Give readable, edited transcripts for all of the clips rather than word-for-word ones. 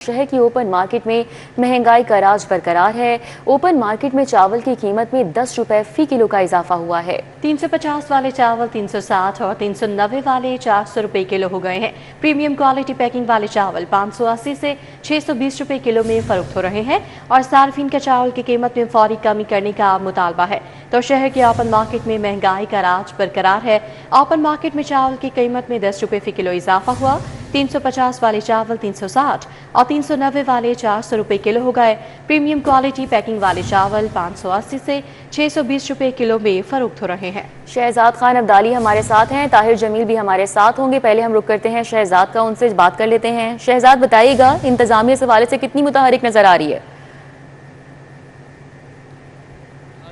शहर की open market में महंगाई का राज बरकरार है। ओपन मार्केट में चावल की कीमत में 10 रुपए फी किलो का इजाफा हुआ है। 350 वाले चावल 360 और 390 वाले 400 रुपए किलो हो गए हैं। प्रीमियम क्वालिटी पैकिंग वाले चावल 580 से 620 रुपए किलो में फरोख्त हो रहे हैं और सार्फिन के चावल की कीमत में फौरी कमी करने का मुतालबा है। तो शहर के ओपन मार्केट में महंगाई का राज बरकरार है। ओपन मार्केट में चावल की कीमत में 10 रुपए फी किलो इजाफा हुआ। 350 वाले चावल 360 और 390 वाले 400 रुपए किलो हो गए। प्रीमियम क्वालिटी पैकिंग वाले चावल 580 से 620 रुपए किलो में फरोख्त हो रहे हैं। शहजाद खान अब्दाली हमारे साथ हैं, ताहिर जमील भी हमारे साथ होंगे। पहले हम रुक करते हैं शहजाद का, उनसे बात कर लेते हैं। शहजाद, बताइएगा इंतजामिया इस हवाले से कितनी मुतहरिक नजर आ रही है?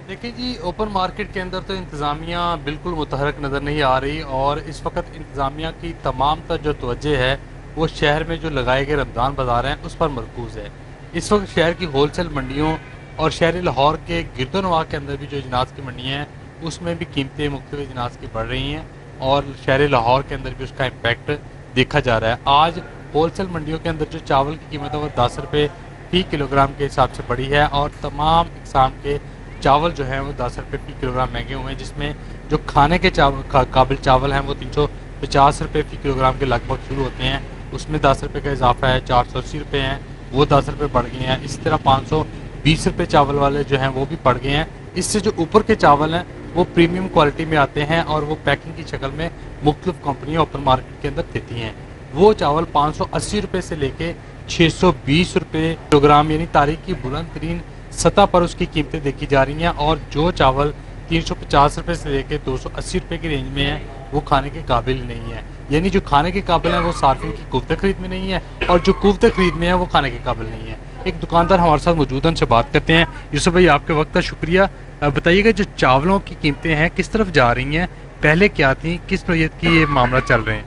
देखिए जी, ओपन मार्केट के अंदर तो इंतज़ामिया बिल्कुल मुतहरक नज़र नहीं आ रही और इस वक्त इंतज़ामिया की तमाम तर जो तवज्जो है वो शहर में जो लगाए गए रमज़ान बाज़ार हैं उस पर मरकूज़ है। इस वक्त शहर की होलसेल मंडियों और शहर लाहौर के गिरदोनवा के अंदर भी जो अजनास की मंडियाँ हैं उसमें भी कीमतें मुख्तलिफ अजनास की बढ़ रही हैं और शहर लाहौर के अंदर भी उसका इम्पैक्ट देखा जा रहा है। आज होलसेल मंडियों के अंदर जो चावल की कीमत है वो 10 रुपये फी किलोग्राम के हिसाब से बढ़ी है और तमाम इकसाम के चावल जो है वो 10 रुपये फी किलोग्राम महंगे हुए हैं, जिसमें जो खाने के काबिल चावल हैं वो 350 रुपये फी किलोग्राम के लगभग शुरू होते हैं, उसमें 10 रुपये का इजाफा है। 480 रुपये हैं वो 10 रुपये बढ़ गए हैं। इसी तरह 520 रुपये चावल वाले जो हैं वो भी बढ़ गए हैं। इससे जो ऊपर के चावल हैं वो प्रीमियम क्वालिटी में आते हैं और वो पैकिंग की शक्ल में मुख्तलिफ कंपनियाँ ओपन मार्केट के अंदर देती हैं। वो चावल 580 रुपये से लेके 620 रुपये किलोग्राम यानी तारीख की बुलंद तरीन सतह पर उसकी कीमतें देखी जा रही हैं और जो चावल 350 रुपये से लेकर 280 रुपये की रेंज में है वो खाने के काबिल नहीं है। यानी जो खाने के काबिल है वो सार्फिन की कुव्वत खरीद में नहीं है और जो कुव्वत खरीद में है वो खाने के काबिल नहीं है। एक दुकानदार हमारे साथ मौजूद है, उनसे बात करते हैं। यूसुफ भाई, आपके वक्त का शुक्रिया। बताइएगा जो चावलों की कीमतें हैं किस तरफ जा रही हैं, पहले क्या थी, किस नौयत की ये मामला चल रहे हैं?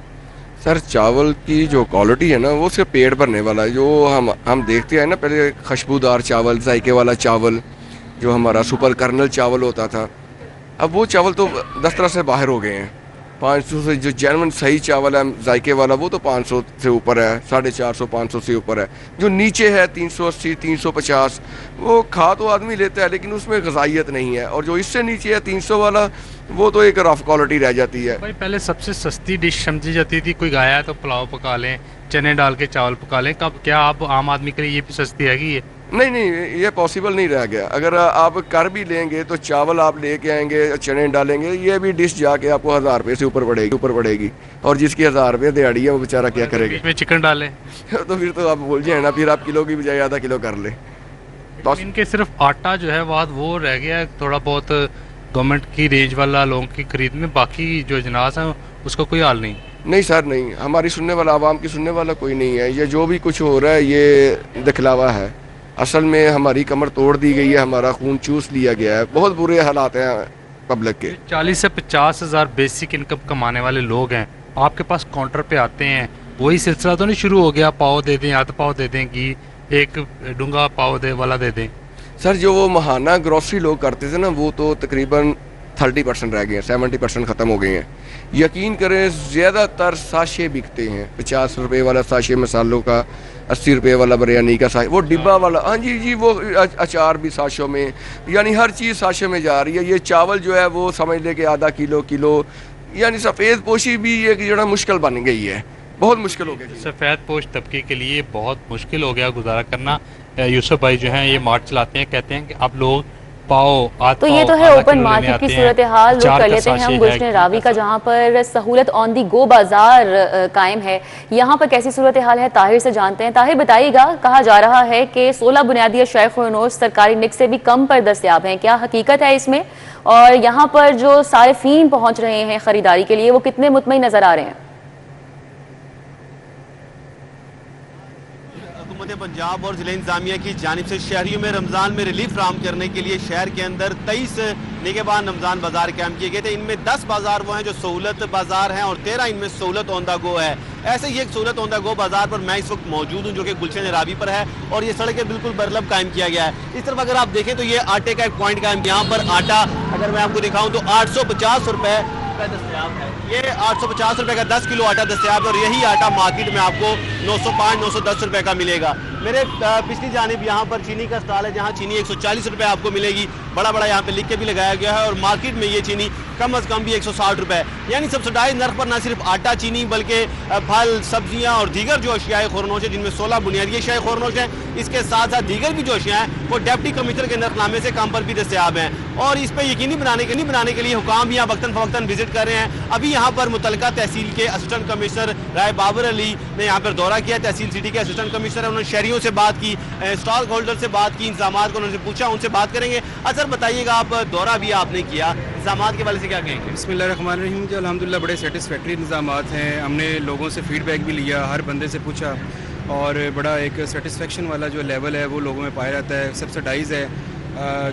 सर, चावल की जो क्वालिटी है ना वो सिर्फ पेट भरने वाला है। जो हम देखते हैं ना, पहले खुशबूदार चावल, जायके वाला चावल, जो हमारा सुपर कर्नल चावल होता था, अब वो चावल तो 10 तरह से बाहर हो गए हैं। 500 से जो जेन्युइन सही चावल है जायके वाला वो तो 500 से ऊपर है, 450 500 से ऊपर है। जो नीचे है 380 350 वो खा तो आदमी लेता है लेकिन उसमें ग़िज़ाइयत नहीं है। और जो इससे नीचे है 300 वाला वो तो एक रफ क्वालिटी रह जाती है। भाई, पहले सबसे सस्ती डिश समझी जाती थी, कोई गाया है तो पुलाव पका लें, चने डाल के चावल पका लें। कब क्या आप आम आदमी के लिए ये भी सस्ती हैगी है? नहीं, ये पॉसिबल नहीं रह गया। अगर आप कर भी लेंगे तो चावल आप लेके आएंगे, चने डालेंगे, ये भी डिश जाके आपको 1000 रुपये से ऊपर पड़ेगी और जिसकी 1000 रुपये दिहाड़ी है वो बेचारा क्या करेगा? इसमें चिकन डालें तो फिर तो आप भूल जाए ना, फिर आप किलो की बजाय आधा किलो कर लें। तो इनके सिर्फ आटा जो है वो रह गया है थोड़ा बहुत गवर्नमेंट की रेंज वाला लोगों की खरीद में, बाकी जो अजनास हैं उसका कोई हाल नहीं। नहीं सर, नहीं, हमारी सुनने वाला, आवाम की सुनने वाला कोई नहीं है। ये जो भी कुछ हो रहा है ये दिखलावा है। असल में हमारी कमर तोड़ दी गई है, हमारा खून चूस लिया गया है। बहुत बुरे हालात हैं पब्लिक के। 40 से 50 हज़ार बेसिक इनकम कमाने वाले लोग हैं, आपके पास काउंटर पे आते हैं, वही सिलसिला तो नहीं शुरू हो गया पाव दे दें, आधा पाव दे दें, कि एक डूंगा पाव वाला दे दें? सर, जो वो महाना ग्रोसरी लोग करते थे ना वो तो तकरीबन 30% रह गए हैं, 70% ख़त्म हो गए हैं। यकीन करें ज़्यादातर साशे बिकते हैं। 50 रुपये वाला साशे मसालों का, 80 रुपये वाला बिरयानी का साशे, वो डिब्बा वाला, हाँ जी, वो अचार भी साशों में, यानी हर चीज़ साशे में जा रही है। ये चावल जो है वो समझ ले के आधा किलो, यानी सफ़ेद पोशी भी एक जो मुश्किल बन गई है, बहुत मुश्किल हो गया। सफ़ेद पोश तबके के लिए बहुत मुश्किल हो गया गुजारा करना। यूसुफ भाई जो हैं ये मार्ट चलाते हैं, कहते हैं कि आप लोग तो ये तो है ओपन मार्केट की सूरत हाल। रुक कर लेते हैं हम गुलशन रावी का, जहाँ पर सहूलत ऑन दी गो बाजार कायम है। यहाँ पर कैसी सूरत हाल है ताहिर से जानते हैं। ताहिर, बताइएगा, कहा जा रहा है कि 16 बुनियादी अशिया ख़ुरनोश सरकारी निक से भी कम पर दस्तयाब हैं, क्या हकीकत है इसमें? और यहाँ पर जो सारिफीन पहुँच रहे हैं खरीदारी के लिए वो कितने मुतमईन नजर आ रहे हैं? पंजाब और जिला इंतजामिया की जानिब से शहरियों में रमज़ान में रिलीफ फराहम करने के लिए शहर के अंदर 23 निगहबान रमज़ान बाजार कायम किए गए थे। इनमें 10 बाजार वो हैं जो सहूलत बाजार हैं और 13 इनमें सहूलत ऑन द गो है। ऐसे ही एक सहूलत ऑन द गो बाजार पर मैं इस वक्त मौजूद हूँ जो कि गुलशन रावी पर है और ये सड़क बिल्कुल बरलब कायम किया गया है। इस तरफ अगर आप देखें तो ये आटे का एक पॉइंट कायम, यहाँ पर आटा अगर मैं आपको दिखाऊँ तो 850 रुपये का दस्तयाब है। ये 850 रुपये का 10 किलो आटा दस्तयाब है और यही आटा मार्केट में आपको 905 910 रुपये का मिलेगा। मेरे पिछली जानिब यहाँ पर चीनी का स्टॉल है, जहाँ चीनी 140 रुपए आपको मिलेगी, बड़ा बड़ा यहाँ पे लिख के भी लगाया गया है। और मार्केट में ये चीनी कम अज़ कम भी 160 रुपए, यानी सब्सिडाइज नर्ख पर न सिर्फ आटा चीनी बल्कि फल सब्जियाँ और दीगर जो अशियाए खुरनोश है, जिनमें 16 बुनियादी अशियाए खुरनोश हैं, इसके साथ साथ दीगर भी जो अशिया हैं वो डिप्टी कमिश्नर के नरखनामे से कम पर भी दस्तयाब हैं। और इस पर यकीनी बनाने के लिए हुकाम भी यहाँ वक्तन फवक्तन विजिट कर रहे हैं। अभी यहाँ पर मुतलका तहसील के असिस्टेंट कमिश्नर राय बाबर अली ने यहाँ पर दौरा किया, तहसील सिटी के असिस्टेंट कमिश्नर, उन्होंने शहरियों से बात की, स्टॉक होल्डर से बात की, इंतजामात को उन्होंने पूछा, उनसे बात करेंगे। सर बताइएगा, आप दौरा भी आपने किया, इंतजामात के वाले से क्या कहेंगे? बिस्मिल्लाहिर्रहमानिर्रहीम जी, अल्हम्दुलिल्लाह बड़े सेटिस्फैक्ट्री इंतजामात हैं। हमने लोगों से फीडबैक भी लिया, हर बंदे से पूछा और बड़ा एक सेटिस्फेक्शन वाला जो लेवल है वो लोगों में पाया जाता है। सब्सिडाइज है,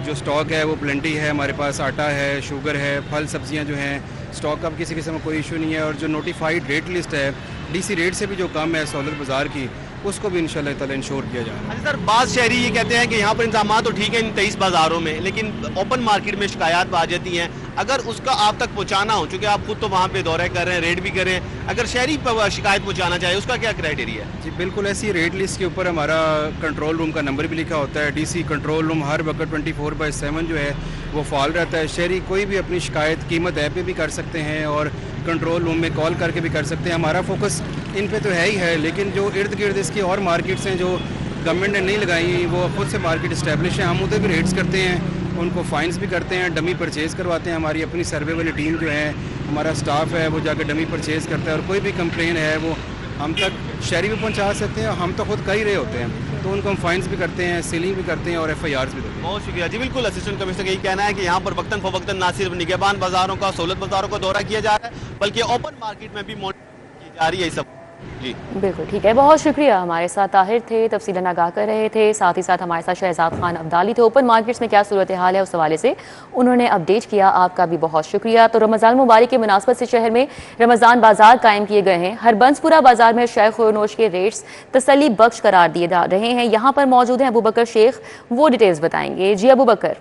जो स्टॉक है वो प्लेंटी है, हमारे पास आटा है, शुगर है, फल सब्जियां जो हैं, स्टॉक का किसी किस्म का कोई इशू नहीं है। और जो नोटिफाइड रेट लिस्ट है डीसी रेट से भी जो कम है सहूलत बाज़ार की, उसको भी इंशाल्लाह ताला इंश्योर किया जाए। अच्छा सर, बाज़ शहरी ये कहते हैं कि यहाँ पर इंतजाम तो ठीक है इन 23 बाज़ारों में, लेकिन ओपन मार्केट में शिकायत आ जाती हैं। अगर उसका आप तक पहुँचाना हो, चूँकि आप खुद तो वहाँ पे दौरे कर रहे हैं, रेड भी कर रहे हैं, अगर शहरी शिकायत पहुँचाना चाहे उसका क्या क्राइटेरिया है? जी बिल्कुल, ऐसी रेट लिस्ट के ऊपर हमारा कंट्रोल रूम का नंबर भी लिखा होता है। डीसी कंट्रोल रूम हर वक्त 24/7 जो है वो फाल रहता है। शहरी कोई भी अपनी शिकायत कीमत ऐप पे भी कर सकते हैं और कंट्रोल रूम में कॉल करके भी कर सकते हैं। हमारा फोकस इन पे तो है ही है, लेकिन जो इर्द गिर्द इसकी और मार्केट्स हैं जो गवर्नमेंट ने नहीं लगाई, वो खुद से मार्केट इस्टेब्लिश है, हम उधर भी रेड्स करते हैं, उनको फाइन्स भी करते हैं, डमी परचेज़ करवाते हैं। हमारी अपनी सर्वे वाली टीम जो है, हमारा स्टाफ है, वो जाकर डमी परचेज़ करता है और कोई भी कंप्लेन है वो हम तक शहरी भी पहुंचा सकते हैं। हम तो खुद कर ही रहे होते हैं, तो उनको हम फाइन्स भी करते हैं, सीलिंग भी करते हैं और FIRs भी देते हैं। बहुत शुक्रिया जी। बिल्कुल, असिस्टेंट कमिश्नर का यही कहना है कि यहाँ पर वक्तन फवक्तन ना सिर्फ निगहबान बाज़ारों का, सहूलत बाज़ारों का दौरा किया जा रहा है, बल्कि ओपन मार्केट में भी मॉनिटरिंग की जा रही है सब। जी बिल्कुल ठीक है, बहुत शुक्रिया। हमारे साथ ताहिर थे, तफसीलन आगाह कर रहे थे, साथ ही साथ हमारे साथ शहजाद खान अब्दाली थे। ओपन मार्केट्स में क्या सूरत हाल है उस हवाले से उन्होंने अपडेट किया, आपका भी बहुत शुक्रिया। तो रमज़ान मुबारक के मुनासबत से शहर में रमज़ान बाजार कायम किए गए हैं। हरबंसपुरा बाजार में शेख खुरनोश के रेट्स तसल्ली बख्श करार दिए जा रहे हैं। यहाँ पर मौजूद हैं अबू बकर शेख, वो डिटेल्स बताएंगे। जी अबू बकर।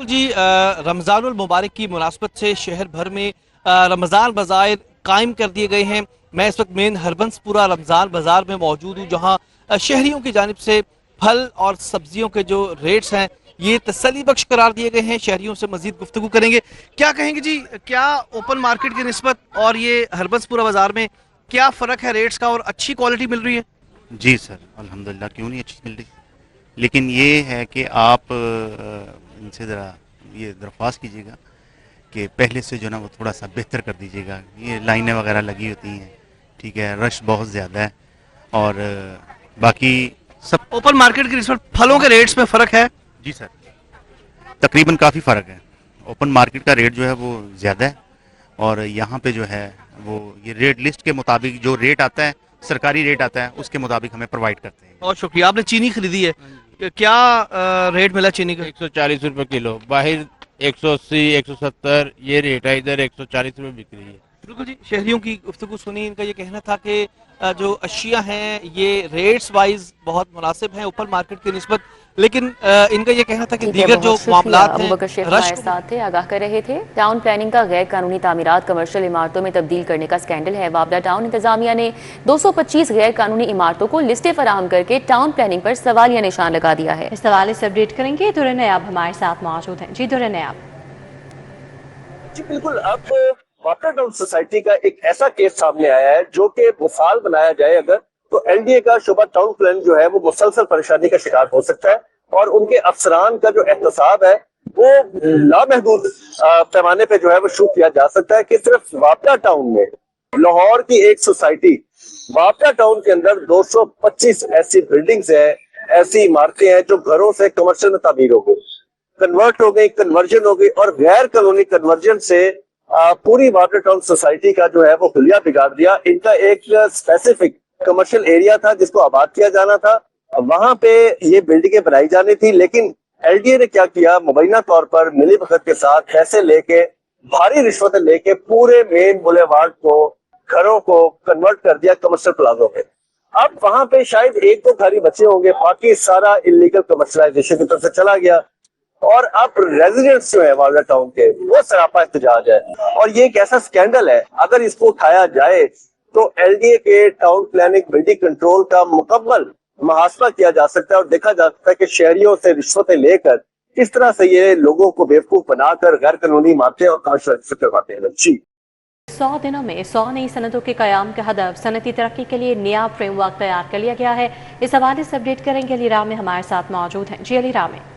जी, रमज़ानुल मुबारक की मुनासबत से शहर भर में रमज़ान बाजार कायम कर दिए गए हैं। मैं इस वक्त मेन हरबंसपुरा रमज़ान बाजार में मौजूद हूँ, जहाँ शहरियों की जानिब से फल और सब्जियों के जो रेट्स हैं ये तसल्ली बख्श करार दिए गए हैं। शहरियों से मजीद गुफ्तगू करेंगे। क्या कहेंगे जी, क्या ओपन मार्केट की निस्बत और ये हरबंसपुरा बाजार में क्या फ़र्क है रेट्स का, और अच्छी क्वालिटी मिल रही है? जी सर, अल्हम्दुलिल्लाह, क्यों नहीं अच्छी मिल रही, लेकिन ये है कि आप इनसे ज़रा ये दरख्वास्त कीजिएगा कि पहले से जो ना वो थोड़ा सा बेहतर कर दीजिएगा। ये लाइनें वगैरह लगी होती हैं, ठीक है, रश बहुत ज़्यादा है, और बाकी सब ओपन मार्केट की निस्बत फलों के रेट्स में फ़र्क है? जी सर, तकरीबन काफ़ी फ़र्क है। ओपन मार्केट का रेट जो है वो ज़्यादा है, और यहाँ पे जो है वो ये रेट लिस्ट के मुताबिक जो रेट आता है, सरकारी रेट आता है, उसके मुताबिक हमें प्रोवाइड करते हैं। बहुत शुक्रिया। आपने चीनी खरीदी है, क्या रेट मिला चीनी का? 140 रुपये किलो, बाहर 180 170 ये रेट है, इधर 140 रुपये बिक रही है। बिल्कुल जी, शहरियों की गुफ्तगू सुनी, इनका ये कहना था कि जो अशिया हैं ये रेट्स वाइज बहुत मुनासिब हैं ओपन मार्केट की निस्बत, लेकिन इनका ये कहना था कि दीगर जो मामलात हैं, अबू बकर शेख हमारे साथ थे, आगाह कर रहे थे। टाउन प्लानिंग का गैर कानूनी तामीरात कमर्शियल इमारतों में तब्दील करने का स्कैंडल है। वाबला टाउन इंतजामिया ने 225 गैर कानूनी इमारतों को लिस्टें फराहम करके टाउन प्लानिंग पर सवालिया निशान लगा दिया है। इस हवाले से अपडेट करेंगे, दुर्र नयाब हमारे साथ मौजूद हैं। जी दुर्र नयाब। जी बिल्कुल, अब वापला टाउन सोसाइटी का एक ऐसा केस सामने आया है जो कि मिसाल बनाया जाए अगर, तो LDA का शोबा टाउन प्लान जो है वो मुसलसल परेशानी का शिकार हो सकता है, और उनके अफसरान का जो एहतसाब है वो लामहदूद पैमाने पे जो है वो शुरू किया जा सकता है कि सिर्फ वापला टाउन में लाहौर की एक सोसाइटी वापला टाउन के अंदर 225 ऐसी बिल्डिंग्स है, ऐसी इमारतें हैं जो घरों से कमर्शियल में तब्दील हो गई, कन्वर्ट हो गई, कन्वर्जन हो गई, और गैर कानूनी कन्वर्जन से पूरी वापला टाउन सोसाइटी का जो है वो हुलिया बिगाड़ दिया। इनका एक स्पेसिफिक कमर्शियल एरिया था जिसको आबाद किया जाना था, वहां पे ये बिल्डिंगें बनाई जानी थी, लेकिन LDA ने क्या किया, मुबैना तौर पर मिली भगत के साथ पैसे लेके, भारी रिश्वतें लेके पूरे मेन बुलेवार्ड को, घरों को कन्वर्ट कर दिया कमर्शियल प्लाजों में। अब वहां पे शायद एक दो घर ही बचे होंगे, बाकी सारा इलीगल कमर्शलाइजेशन की तरफ से चला गया, और अब रेजिडेंट्स जो है वापला टाउन के वो सरापा एहतजाज है। और ये एक ऐसा स्कैंडल है, अगर इसको उठाया जाए तो LDA के टाउन प्लानिंग बिल्डिंग कंट्रोल का मुकम्मल मुहासबा किया जा सकता है और देखा जा सकता है कि शहरियों से रिश्वतें लेकर किस तरह से ये लोगों को बेवकूफ बनाकर गैर कानूनी इमारतें और कारोबार करवाते हैं। जी 100 दिनों में 100 नई सनतों के कयाम का हदफ सनती तरक्की के लिए नया फ्रेमवर्क तैयार कर लिया गया है। इस हवाले से अपडेट करेंगे अली रामे हमारे साथ मौजूद हैं। जी अली रामे।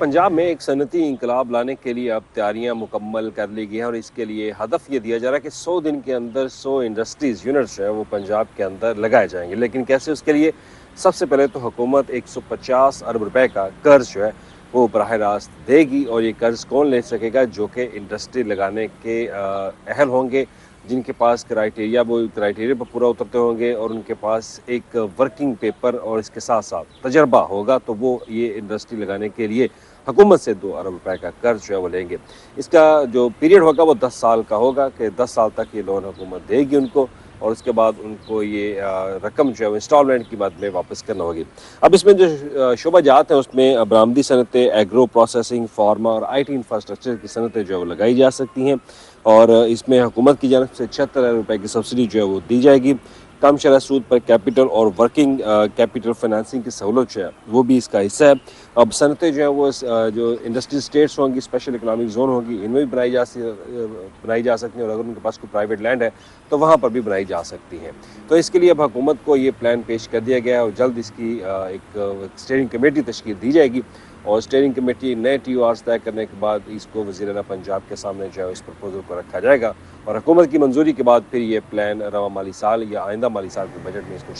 पंजाब में एक सनती इंकलाब लाने के लिए अब तैयारियां मुकम्मल कर ली गई हैं और इसके लिए हदफ ये दिया जा रहा है कि 100 दिन के अंदर 100 इंडस्ट्रीज यूनिट्स जो है वो पंजाब के अंदर लगाए जाएंगे। लेकिन कैसे, उसके लिए सबसे पहले तो हुकूमत 150 अरब रुपए का कर्ज जो है वो बराह रास्त देगी। और ये कर्ज कौन ले सकेगा? जो कि इंडस्ट्री लगाने के अहल होंगे, जिनके पास क्राइटेरिया पर पूरा उतरते होंगे और उनके पास एक वर्किंग पेपर और इसके साथ साथ तजर्बा होगा, तो वो ये इंडस्ट्री लगाने के लिए हुकूमत से 2 अरब रुपए का कर्ज जो है वो लेंगे। इसका जो पीरियड होगा वो 10 साल का होगा कि 10 साल तक ये लोन हुकूमत देगी उनको और उसके बाद उनको ये रकम जो है इंस्टॉलमेंट की मद में वापस करना होगी। अब इसमें जो शोबा जात है उसमें बरामदी सनतें, एग्रो प्रोसेसिंग, फार्मा और IT इंफ्रास्ट्रक्चर की सनतें जो है वो लगाई जा सकती हैं और इसमें हुकूमत की जानब से 76 अरब रुपए की सब्सिडी जो है वो दी जाएगी। कम शरह सूद पर कैपिटल और वर्किंग कैपिटल फाइनेंसिंग की सहूलत जो है वो भी इसका हिस्सा है। अब सनतें जो है वो जो इंडस्ट्री स्टेट्स होंगी, स्पेशल इकनॉमिक जोन होगी, इनमें भी बनाई जा सकती हैं और अगर उनके पास कोई प्राइवेट लैंड है तो वहाँ पर भी बनाई जा सकती हैं। तो इसके लिए अब हुकूमत को ये प्लान पेश कर दिया गया है और जल्द इसकी एक स्टीयरिंग कमेटी तश्कील दी जाएगी और स्टीयरिंग कमेटी नए TORs तय करने के बाद इसको वज़ीर-ए-आला पंजाब के सामने जो है इस प्रपोजल को रखा जाएगा और हुकूमत की मंजूरी के बाद फिर ये प्लान रवा माली साल या आइंदा माली साल के बजट में इसको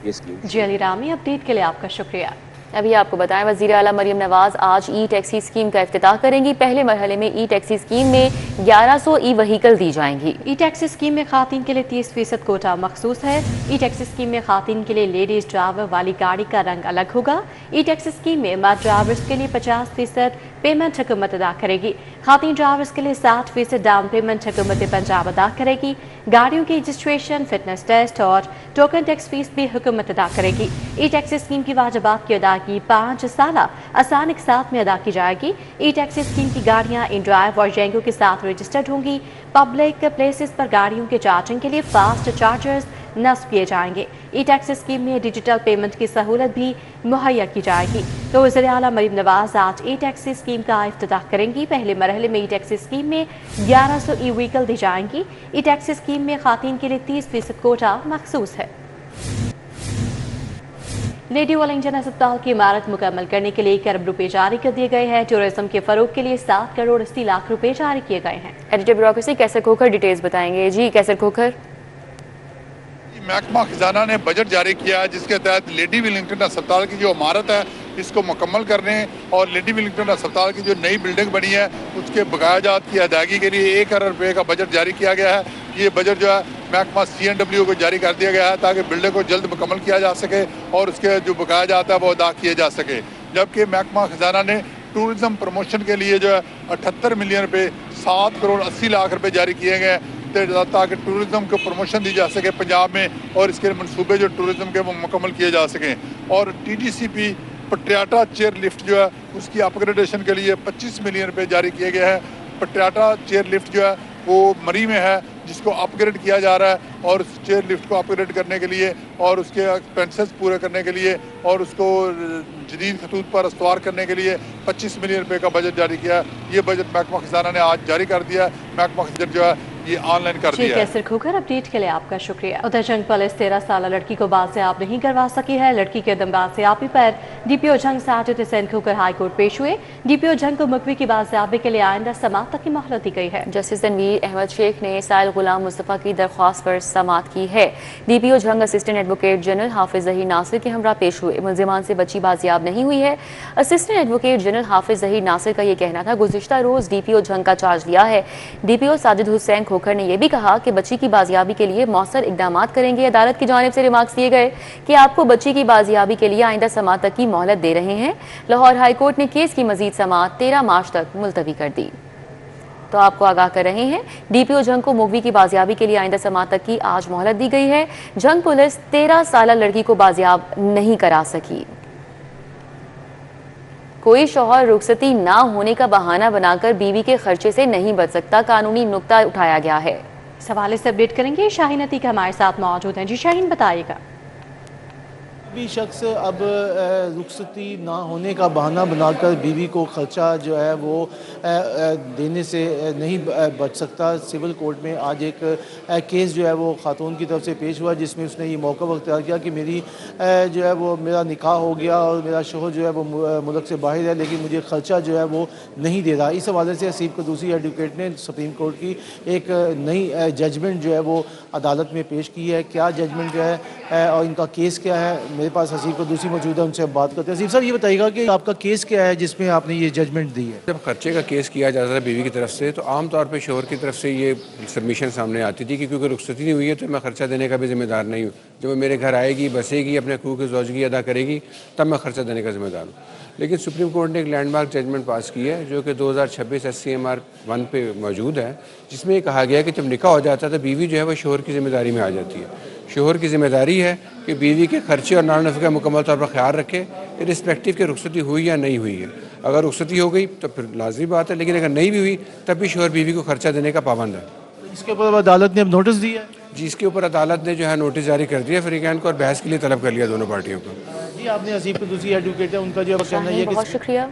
ये स्कीम। जी अली रामी, अपडेट के लिए आपका शुक्रिया। अभी आपको बताएं, वज़ीर आला मरियम नवाज आज ई-टैक्सी स्कीम का इफ्तिताह करेंगी। पहले मरहले में ई-टैक्सी स्कीम में 1100 ई-व्हीकल दी जाएंगी। ई-टैक्सी स्कीम में खातिन के लिए 30% कोटा मखसूस है। ई-टैक्सी स्कीम में खातिन के लिए लेडीज ड्राइवर वाली गाड़ी का रंग अलग होगा। ई-टैक्सी स्कीम में मर्द ड्राइवर्स के लिए 50% पेमेंट हुकूमत अदा करेगी। खातिन ड्राइवर्स के लिए 60% डाउन पेमेंट हुकूमत पंजाब अदा करेगी। गाड़ियों की रजिस्ट्रेशन, फिटनेस टेस्ट और टोकन टैक्स फीस भी हुकूमत अदा करेगी। ई-टैक्सी स्कीम की वाजिबात की अदायगी 5 साल आसान इकसात में अदा की जाएगी। ई-टैक्सी स्कीम की गाड़ियाँ इन ड्राइव और जेंगो के साथ रजिस्टर्ड होंगी। पब्लिक प्लेसेस पर गाड़ियों के चार्जिंग के लिए फास्ट चार्जर्स नस्ब किए जाएंगे। ई-टैक्सी स्कीम में डिजिटल पेमेंट की सहूलत भी मुहैया की जाएगी। तो वज़ीर आला मरियम नवाज आज ई-टैक्सी स्कीम का इफ्तिताह करेंगी। पहले मरहले में ई-टैक्सी स्कीम में 1100 ई-व्हीकल दी जाएंगी। ई-टैक्सी स्कीम में खातिन के लिए 30% कोटा मखसूस है। लेडी वेलिंगटन अस्पताल की इमारत मुकम्मल करने के लिए 1 अरब रुपए जारी कर दिए गए हैं। टूरिज्म के फरोग के लिए 7 करोड़ 80 लाख रुपए जारी किए गए हैं। एडिटर ब्यूरोक्रेसी कैसर खोखर डिटेल्स बताएंगे। जी कैसर खोखर। महकमा खजाना ने बजट जारी किया है जिसके तहत लेडी वेलिंगटन अस्पताल की जो इमारत है इसको मुकम्मल करने और लेडी वेलिंगटन अस्पताल की जो नई बिल्डिंग बनी है उसके बकायाजात की अदायगी के लिए 1 अरब रुपए का बजट जारी किया गया है। ये बजट जो है महकमा CNW को जारी कर दिया गया है ताकि बिल्डिंग को जल्द मुकम्मल किया जा सके और उसके जो बकायाजात है वो अदा किए जा सके। जबकि महकमा खजाना ने टूरिज्म प्रमोशन के लिए जो है 78 मिलियन रुपए 7 करोड़ 80 लाख रुपए जारी किए गए ताकि टूरिज्म को प्रमोशन दी जा सके पंजाब में और इसके मंसूबे जो टूरिज्म के वो मुकम्मल किए जा सकें। और TTCP पटियाटा चेयर लिफ्ट जो है उसकी अपग्रेडेशन के लिए 25 मिलियन रुपए जारी किए गए हैं। पटियाटा चेयर लिफ्ट जो है वो मरी में है जिसको अपग्रेड किया जा रहा है और उस चेयर लिफ्ट को अपग्रेड करने के लिए और उसके एक्सपेंसेस पूरे करने के लिए और उसको जदीद खतूत पर इस्तवार करने के लिए 25 मिलियन रुपए का बजट जारी किया है। ये बजट महकमा खजाना ने आज जारी कर दिया है। महकमा खजाना जो है ये ऑनलाइन कर दिया है। कैसर खोखर, अपडेट के लिए आपका शुक्रिया। उधर जंग पुलिस 13 साल लड़की को बाजियाब नहीं करवा सकी है। लड़की के दम बाजियाबी पर DPO जंग साजिद हुसैन खोखर हाई कोर्ट पेश हुए। DPO जंग को मुकवी की बाजियाबी के लिए आइंदा समाअत तक की मोहलत दी गई है। जस्टिस तनवीर अहमद शेख ने साहिल गुलाम मुस्तफ़ा की दरख्वास्त पर समाअत की है। DPO जंग असिस्टेंट एडवोकेट जनरल हाफिज जहीर नासिर के हमरा पेश हुए। मुलजिमान से बच्ची बाजियाब नहीं हुई है। असिस्टेंट एडवोकेट जनरल हाफिज जहीर नासिर का ये कहना था। गुज़िश्ता रोज DPO जंग का चार्ज लिया है। DPO साजिद हुसैन खोखर ने यह भी कहा कि बच्ची की बाजियाबी के लिए मौसर इकदाम करेंगे। अदालत की जानिब से रिमार्क्स दिए गए कि आपको बच्ची की बाजियाबी के लिए आइंदा समाअत तक की मोहलत दे रहे हैं। लाहौर हाई कोर्ट ने केस की मजीद समाअत 13 मार्च तक मुलतवी कर दी। तो आपको आगाह कर रहे हैं, DPO जंग को मुगवी की बाजियाबी के लिए आइंदा समाअत तक की आज मोहलत दी गई है। जंग पुलिस 13 साल लड़की को बाजियाब नहीं करा सकी। कोई शौहर रुखसती ना होने का बहाना बनाकर बीवी के खर्चे से नहीं बच सकता, कानूनी नुक्ता उठाया गया है। इस हवाले से अपडेट करेंगे शाहीन अतीक हमारे साथ मौजूद हैं। जी शाहीन, बताइएगा। भी शख्स अब रुखसती ना होने का बहाना बनाकर बीवी को खर्चा जो है वो देने से नहीं बच सकता। सिविल कोर्ट में आज एक केस जो है वो खातून की तरफ से पेश हुआ, जिसमें उसने ये मौका अख्तियार किया कि मेरी जो है वो मेरा निकाह हो गया और मेरा शोहर जो है वो मुल्क से बाहर है, लेकिन मुझे खर्चा जो है वो नहीं दे रहा। इस हवाले से हसीब क़ुद्दूसी एडवोकेट ने सुप्रीम कोर्ट की एक नई जजमेंट जो है वो अदालत में पेश की है। क्या जजमेंट जो है और इनका केस क्या है, मेरे पास हसीब क़ुद्दूसी मौजूद है, उनसे बात करते हैं। हसीब साहब, ये बताइएगा कि आपका केस क्या है जिसमें आपने ये जजमेंट दी है? जब खर्चे का केस किया जाता था बीवी की तरफ से, तो आम तौर पे शोहर की तरफ से ये सबमिशन सामने आती थी कि क्योंकि रुखसती नहीं हुई है तो मैं खर्चा देने का भी जिम्मेदार नहीं हूँ। जब वो मेरे घर आएगी, बसेगी, अपने हकूक़ ज़ौजगी अदा करेगी, तब मैं खर्चा देने का जिम्मेदार हूँ। लेकिन सुप्रीम कोर्ट ने एक लैंडमार्क जजमेंट पास की है जो कि 2026 SCMR 1 पे मौजूद है, जिसमें ये कहा गया कि जब निकाह हो जाता है तो बीवी जो है वो शोहर की ज़िम्मेदारी में आ जाती है। शोहर की ज़िम्मेदारी है कि बीवी के खर्चे और नाल नफ़क़े का मुकम्मल तौर पर ख्याल रखे, इर्रिस्पेक्टिव कि रुखसती हुई या नहीं हुई है। अगर रुखसती हो गई तो फिर लाज़मी बात है, लेकिन अगर नहीं भी हुई तब भी शोहर बीवी को खर्चा देने का पाबंद है। इसके ऊपर अदालत ने अब नोटिस दिया है? जी, इसके ऊपर अदालत ने जो है नोटिस जारी कर दिया फ़रीक़ैन को और बहस के लिए तलब कर लिया दोनों पार्टियों को। जी, आपने हसीब क़ुद्दूसी एडवोकेट है, उनका जो कहना है बहुत शुक्रिया।